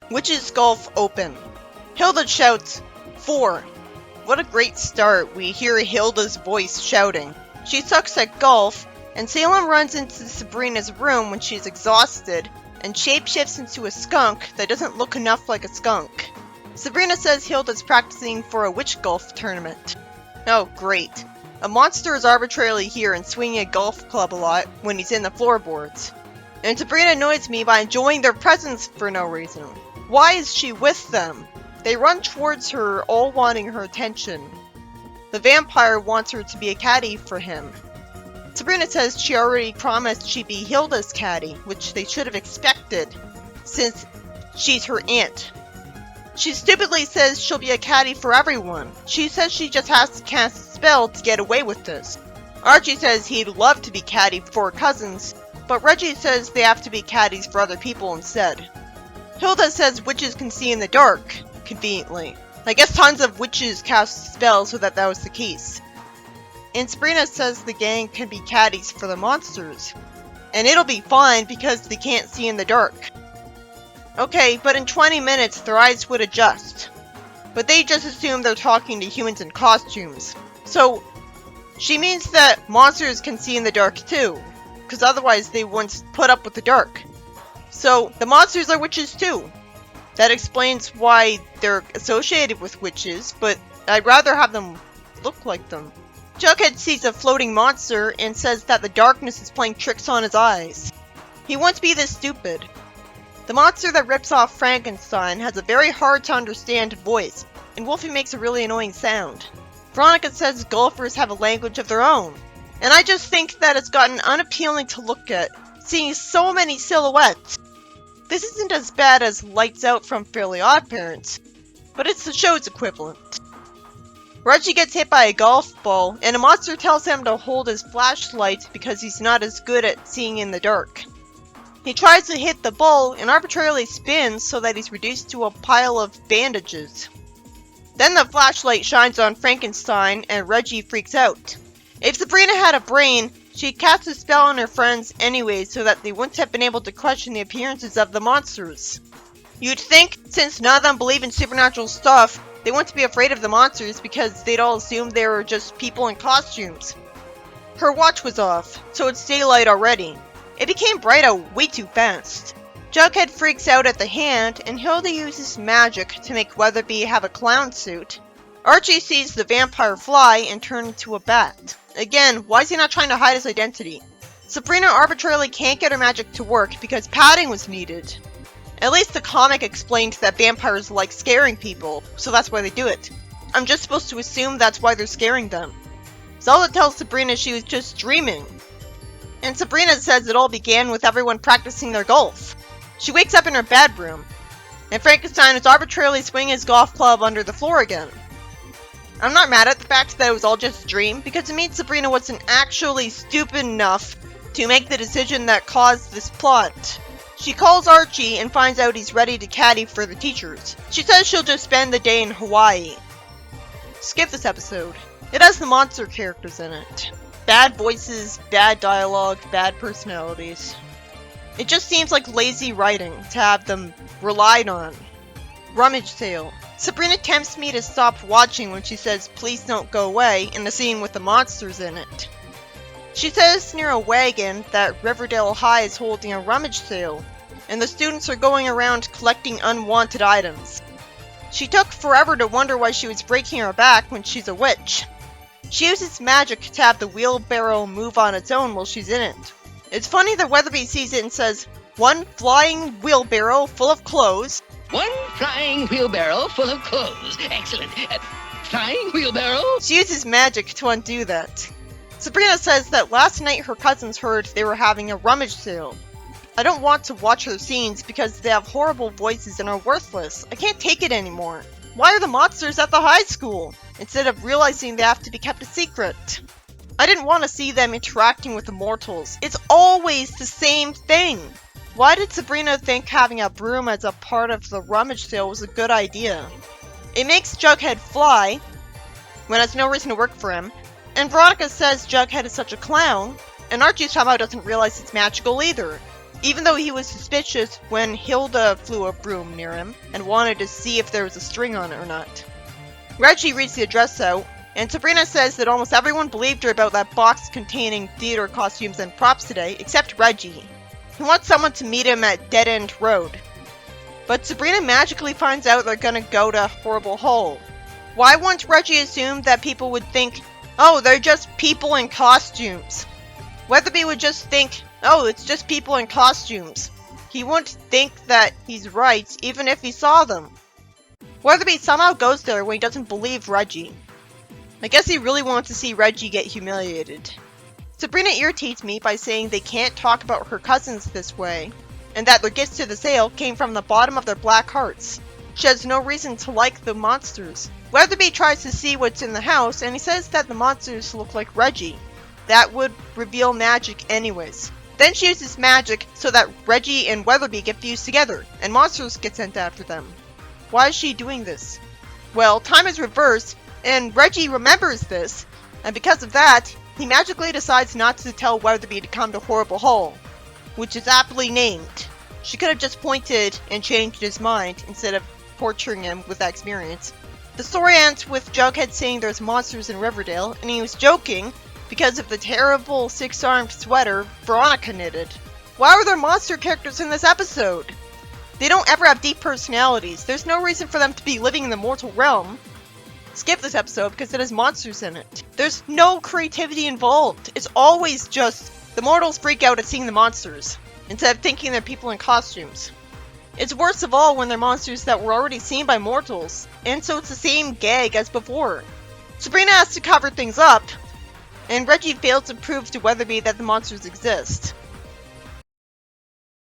Witch's Gulf open. Hilda shouts, 4. What a great start. We hear Hilda's voice shouting. She sucks at golf, and Salem runs into Sabrina's room when she's exhausted and shapeshifts into a skunk that doesn't look enough like a skunk. Sabrina says Hilda's practicing for a witch golf tournament. Oh, great. A monster is arbitrarily here and swinging a golf club a lot when he's in the floorboards. And Sabrina annoys me by enjoying their presence for no reason. Why is she with them? They run towards her, all wanting her attention. The vampire wants her to be a caddy for him. Sabrina says she already promised she'd be Hilda's caddy, which they should have expected, since she's her aunt. She stupidly says she'll be a caddy for everyone. She says she just has to cast a spell to get away with this. Archie says he'd love to be caddy for cousins, but Reggie says they have to be caddies for other people instead. Hilda says witches can see in the dark, conveniently. I guess tons of witches cast spells so that was the case. And Sabrina says the gang can be caddies for the monsters. And it'll be fine because they can't see in the dark. Okay, but in 20 minutes their eyes would adjust. But they just assume they're talking to humans in costumes. So, she means that monsters can see in the dark too. Because otherwise they wouldn't put up with the dark. So, the monsters are witches too. That explains why they're associated with witches, but I'd rather have them look like them. Jughead sees a floating monster and says that the darkness is playing tricks on his eyes. He won't be this stupid. The monster that rips off Frankenstein has a very hard to understand voice, and Wolfie makes a really annoying sound. Veronica says golfers have a language of their own, and I just think that it's gotten unappealing to look at, seeing so many silhouettes. This isn't as bad as Lights Out from Fairly OddParents, but it's the show's equivalent. Reggie gets hit by a golf ball, and a monster tells him to hold his flashlight because he's not as good at seeing in the dark. He tries to hit the ball and arbitrarily spins so that he's reduced to a pile of bandages. Then the flashlight shines on Frankenstein and Reggie freaks out. If Sabrina had a brain, she'd cast a spell on her friends anyway so that they wouldn't have been able to question the appearances of the monsters. You'd think, since none of them believe in supernatural stuff, they wouldn't be afraid of the monsters because they'd all assume they were just people in costumes. Her watch was off, so it's daylight already. It became bright out way too fast. Jughead freaks out at the hand, and Hilda uses magic to make Weatherby have a clown suit. Archie sees the vampire fly and turn into a bat. Again, why is he not trying to hide his identity? Sabrina arbitrarily can't get her magic to work because padding was needed. At least the comic explained that vampires like scaring people, so that's why they do it. I'm just supposed to assume that's why they're scaring them. Zelda tells Sabrina she was just dreaming. And Sabrina says it all began with everyone practicing their golf. She wakes up in her bedroom, and Frankenstein is arbitrarily swinging his golf club under the floor again. I'm not mad at the fact that it was all just a dream, because it means Sabrina wasn't actually stupid enough to make the decision that caused this plot. She calls Archie and finds out he's ready to caddy for the teachers. She says she'll just spend the day in Hawaii. Skip this episode. It has the monster characters in it. Bad voices, bad dialogue, bad personalities. It just seems like lazy writing to have them relied on. Rummage sale. Sabrina tempts me to stop watching when she says please don't go away in the scene with the monsters in it. She says near a wagon that Riverdale High is holding a rummage sale, and the students are going around collecting unwanted items. She took forever to wonder why she was breaking her back when she's a witch. She uses magic to have the wheelbarrow move on its own while she's in it. It's funny that Weatherby sees it and says, "One flying wheelbarrow full of clothes." One flying wheelbarrow full of clothes. Excellent. Flying wheelbarrow? She uses magic to undo that. Sabrina says that last night her cousins heard they were having a rummage sale. I don't want to watch their scenes because they have horrible voices and are worthless. I can't take it anymore. Why are the monsters at the high school? Instead of realizing they have to be kept a secret. I didn't want to see them interacting with the mortals. It's always the same thing. Why did Sabrina think having a broom as a part of the rummage sale was a good idea? It makes Jughead fly, when has no reason to work for him, and Veronica says Jughead is such a clown, and Archie somehow doesn't realize it's magical either. even though he was suspicious when Hilda flew a broom near him and wanted to see if there was a string on it or not. Reggie reads the address out, and Sabrina says that almost everyone believed her about that box containing theater costumes and props today, except Reggie. He wants someone to meet him at Dead End Road. But Sabrina magically finds out they're gonna go to Horrible Hole. Why wouldn't Reggie assume that people would think, oh, they're just people in costumes? Weatherby would just think, oh, it's just people in costumes. He wouldn't think that he's right, even if he saw them. Weatherby somehow goes there when he doesn't believe Reggie. I guess he really wants to see Reggie get humiliated. Sabrina irritates me by saying they can't talk about her cousins this way, and that their gifts to the sale came from the bottom of their black hearts. She has no reason to like the monsters. Weatherby tries to see what's in the house, and he says that the monsters look like Reggie. That would reveal magic anyways. Then she uses magic so that Reggie and Weatherby get fused together, and monsters get sent after them. Why is she doing this? Well, time is reversed, and Reggie remembers this, and because of that, he magically decides not to tell Weatherby to come to Horrible Hole, which is aptly named. She could have just pointed and changed his mind instead of torturing him with that experience. The story ends with Jughead saying there's monsters in Riverdale, and he was joking because of the terrible six-armed sweater Veronica knitted. Why were there monster characters in this episode? They don't ever have deep personalities. There's no reason for them to be living in the mortal realm. Skip this episode because it has monsters in it. There's no creativity involved. It's always just the mortals freak out at seeing the monsters, instead of thinking they're people in costumes. It's worst of all when they're monsters that were already seen by mortals, and so it's the same gag as before. Sabrina has to cover things up, and Reggie fails to prove to Weatherby that the monsters exist.